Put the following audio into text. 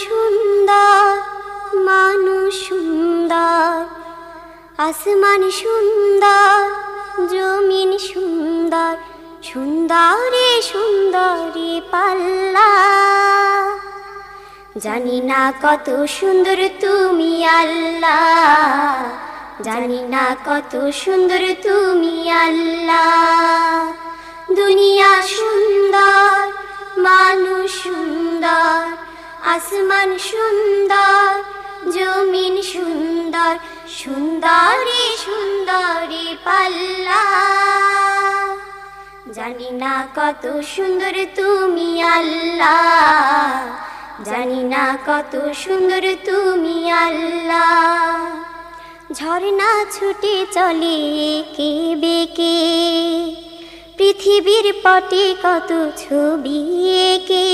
সুন্দর, মানুষ সুন্দর, আসমান সুন্দর, জমিন সুন্দর, সুন্দরে সুন্দরে পাল্লা। জানি না কত সুন্দর তুমি আল্লাহ, জানি না কত সুন্দর তুমি আল্লাহ। দুনিয়া সুন্দর, মানুষ সুন্দর, আসমান সুন্দর, জমিন সুন্দর, সুন্দরে সুন্দরে পাল্লা। জানি না কত সুন্দর তুমি আল্লাহ, জানি না কত সুন্দর তুমি আল্লাহ। ঝর্ণা ছুটে চলে কে বেঁকে, পৃথিবীর পটে কত ছবি এঁকে।